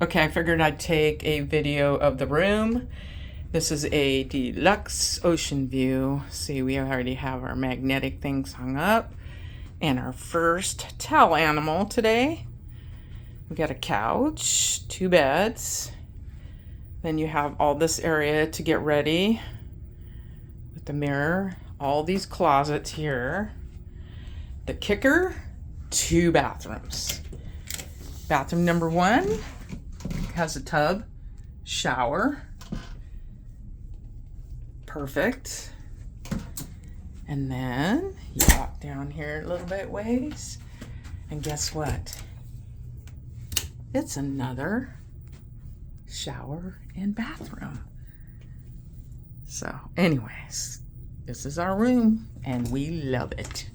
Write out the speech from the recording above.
Okay, I figured I'd take a video of the room. This is a deluxe ocean view. See, we already have our magnetic things hung up. And our first towel animal today. We got a couch, 2 beds. Then you have all this area to get ready with the mirror, all these closets here. The kicker, 2 bathrooms. Bathroom number 1 has a tub, shower. Perfect. And then you walk down here a little bit ways, and guess what? It's another shower and bathroom. So anyways, this is our room and we love it.